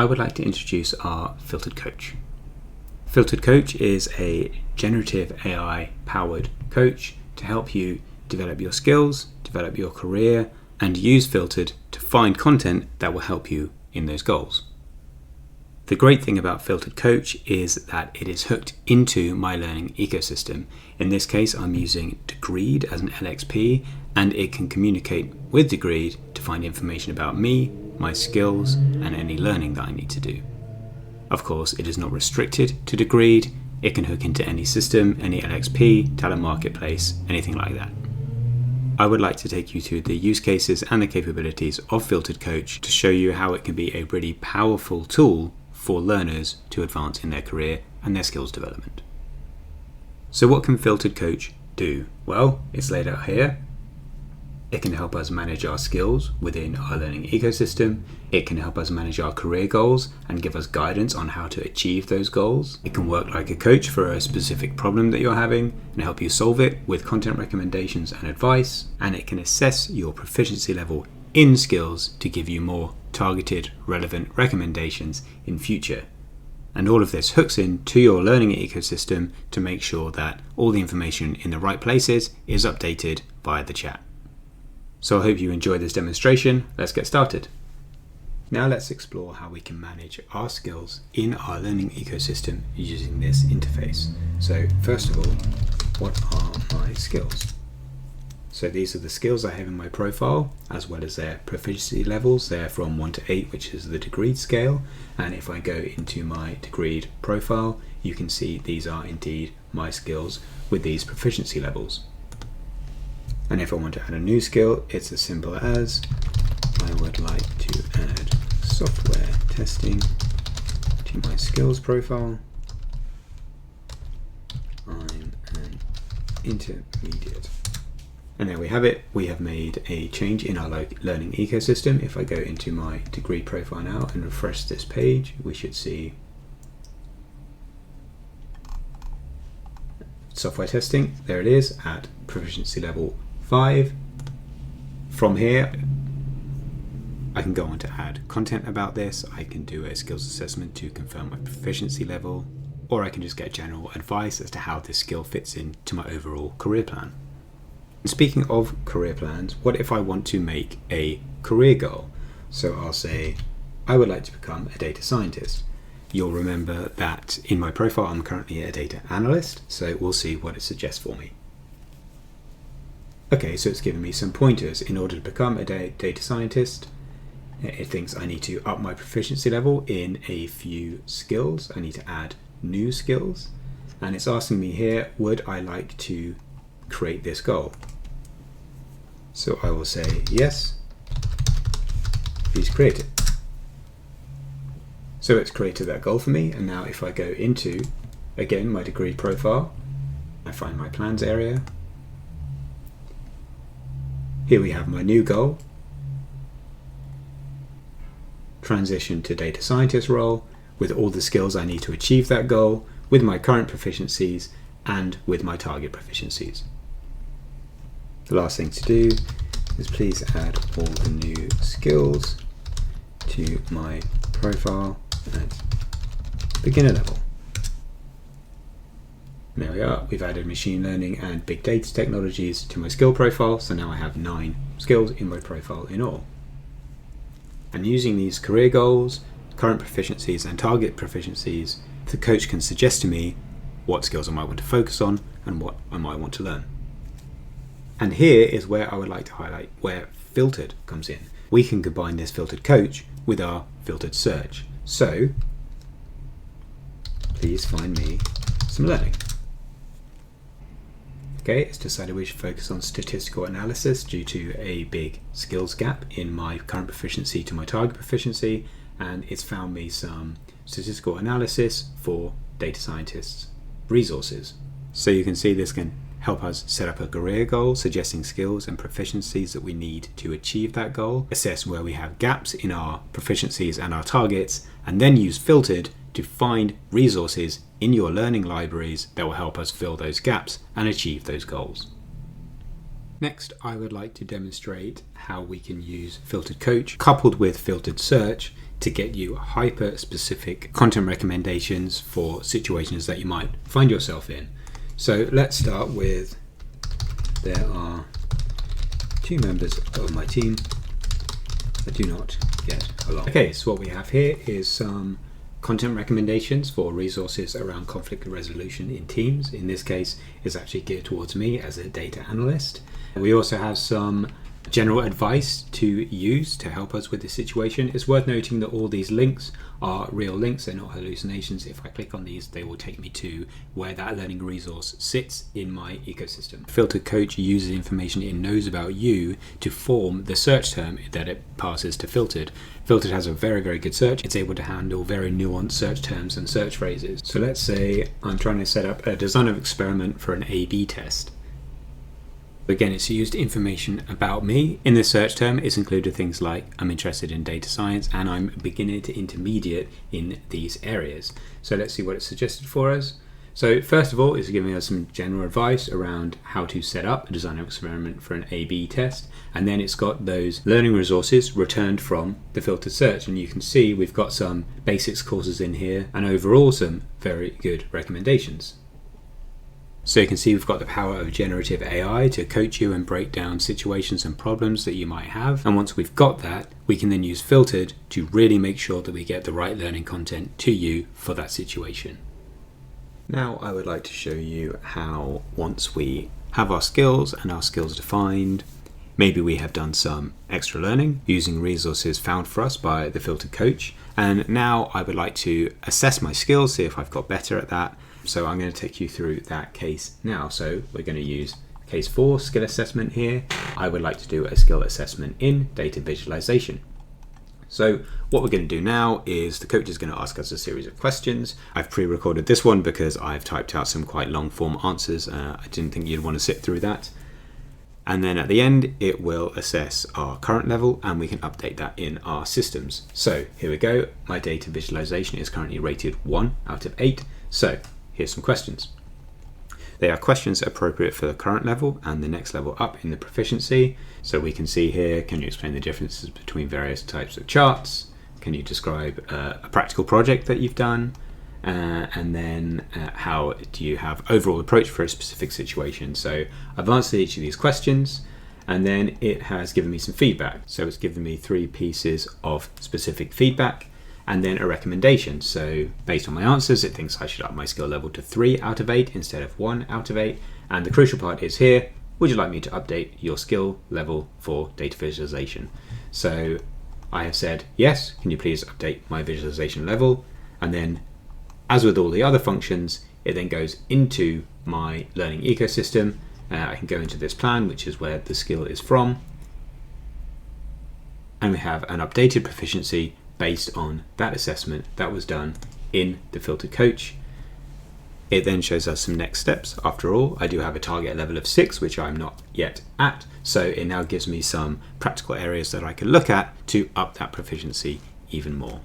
I would like to introduce our Filtered Coach. Filtered Coach is a generative AI powered coach to help you develop your skills, develop your career, and use Filtered to find content that will help you in those goals. The great thing about Filtered Coach is that it is hooked into my learning ecosystem. In this case, I'm using Degreed as an LXP, and it can communicate with Degreed to find information about me, my skills, and any learning that I need to do. Of course, it is not restricted to Degreed. It can hook into any system, any LXP, talent marketplace, anything like that. I would like to take you through the use cases and the capabilities of Filtered Coach to show you how it can be a really powerful tool for learners to advance in their career and their skills development. So what can Filtered Coach do? Well, it's laid out here. It can help us manage our skills within our learning ecosystem. It can help us manage our career goals and give us guidance on how to achieve those goals. It can work like a coach for a specific problem that you're having and help you solve it with content recommendations and advice. And it can assess your proficiency level in skills to give you more targeted, relevant recommendations in future. And all of this hooks into your learning ecosystem to make sure that all the information in the right places is updated via the chat. So I hope you enjoy this demonstration. Let's get started. Now let's explore how we can manage our skills in our learning ecosystem using this interface. So first of all, what are my skills? So these are the skills I have in my profile, as well as their proficiency levels. They're from 1 to 8, which is the Degreed scale. And if I go into my Degreed profile, you can see these are indeed my skills with these proficiency levels. And if I want to add a new skill, it's as simple as I would like to add software testing to my skills profile. I'm an intermediate. And there we have it. We have made a change in our learning ecosystem. If I go into my Degreed profile now and refresh this page, we should see software testing. There it is at proficiency level 5. From here, I can go on to add content about this. I can do a skills assessment to confirm my proficiency level, or I can just get general advice as to how this skill fits into my overall career plan. Speaking of career plans, what if I want to make a career goal? So I'll say, I would like to become a data scientist. You'll remember that in my profile, I'm currently a data analyst, so we'll see what it suggests for me. Okay, so it's given me some pointers. In order to become a data scientist, it thinks I need to up my proficiency level in a few skills. I need to add new skills. And it's asking me here, would I like to create this goal? So I will say yes, please create it. So it's created that goal for me. And now if I go into, again, my Degreed profile, I find my plans area. Here we have my new goal. Transition to data scientist role with all the skills I need to achieve that goal, with my current proficiencies and with my target proficiencies. The last thing to do is please add all the new skills to my profile at beginner level. And there we are. We've added machine learning and big data technologies to my skill profile. So now I have 9 skills in my profile in all. And using these career goals, current proficiencies and target proficiencies, the coach can suggest to me what skills I might want to focus on and what I might want to learn. And here is where I would like to highlight where Filtered comes in. We can combine this Filtered Coach with our Filtered Search. So please find me some learning. Okay, it's decided we should focus on statistical analysis due to a big skills gap in my current proficiency to my target proficiency, and it's found me some statistical analysis for data scientists resources. So you can see this can help us set up a career goal, suggesting skills and proficiencies that we need to achieve that goal, assess where we have gaps in our proficiencies and our targets, and then use Filtered to find resources in your learning libraries that will help us fill those gaps and achieve those goals. Next, I would like to demonstrate how we can use Filtered Coach coupled with Filtered Search to get you hyper-specific content recommendations for situations that you might find yourself in. So let's start with, there are 2 members of my team that do not get along. Okay, so what we have here is some content recommendations for resources around conflict resolution in teams. In this case, it's actually geared towards me as a data analyst. We also have some general advice to use to help us with this situation. It's worth noting that all these links are real links, they're not hallucinations. If I click on these, they will take me to where that learning resource sits in my ecosystem. Filtered Coach uses information it knows about you to form the search term that it passes to Filtered. Filtered has a very, very good search. It's able to handle very nuanced search terms and search phrases. So let's say I'm trying to set up a design of experiment for an A/B test. Again, it's used information about me. In this search term, it's included things like I'm interested in data science and I'm beginner to intermediate in these areas. So let's see what it's suggested for us. So first of all, it's giving us some general advice around how to set up a design experiment for an A/B test. And then it's got those learning resources returned from the filtered search. And you can see we've got some basics courses in here and overall some very good recommendations. So you can see we've got the power of generative AI to coach you and break down situations and problems that you might have. And once we've got that, we can then use Filtered to really make sure that we get the right learning content to you for that situation. Now I would like to show you how once we have our skills and our skills defined, maybe we have done some extra learning using resources found for us by the Filtered Coach. And now I would like to assess my skills, see if I've got better at that. So I'm going to take you through that case now. So we're going to use case 4, skill assessment here. I would like to do a skill assessment in data visualization. So what we're going to do now is the coach is going to ask us a series of questions. I've pre-recorded this one because I've typed out some quite long form answers. I didn't think you'd want to sit through that. And then at the end, it will assess our current level and we can update that in our systems. So here we go. My data visualization is currently rated 1 out of 8. So here's some questions. They are questions appropriate for the current level and the next level up in the proficiency. So we can see here, can you explain the differences between various types of charts? Can you describe a practical project that you've done? And then how do you have overall approach for a specific situation? So I've answered each of these questions and then it has given me some feedback. So it's given me 3 pieces of specific feedback and then a recommendation. So based on my answers, it thinks I should up my skill level to 3 out of 8 instead of 1 out of 8. And the crucial part is here, would you like me to update your skill level for data visualization? So I have said, yes, can you please update my visualization level? And then as with all the other functions, it then goes into my learning ecosystem. I can go into this plan, which is where the skill is from. And we have an updated proficiency based on that assessment that was done in the Filtered Coach. It then shows us some next steps. After all, I do have a target level of 6, which I'm not yet at. So it now gives me some practical areas that I can look at to up that proficiency even more.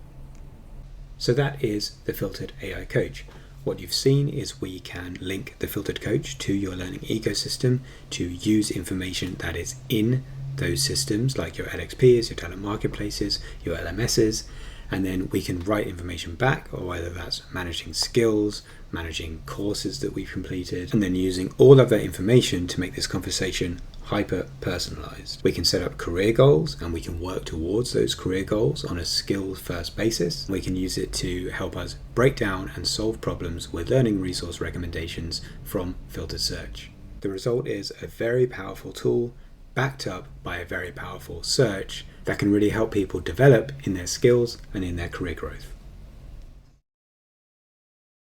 So that is the Filtered AI Coach. What you've seen is we can link the Filtered Coach to your learning ecosystem to use information that is in those systems like your LXPs, your talent marketplaces, your LMSs, and then we can write information back, or whether that's managing skills, managing courses that we've completed, and then using all of that information to make this conversation hyper personalized. We can set up career goals and we can work towards those career goals on a skills first basis. We can use it to help us break down and solve problems with learning resource recommendations from Filtered Search. The result is a very powerful tool backed up by a very powerful search that can really help people develop in their skills and in their career growth.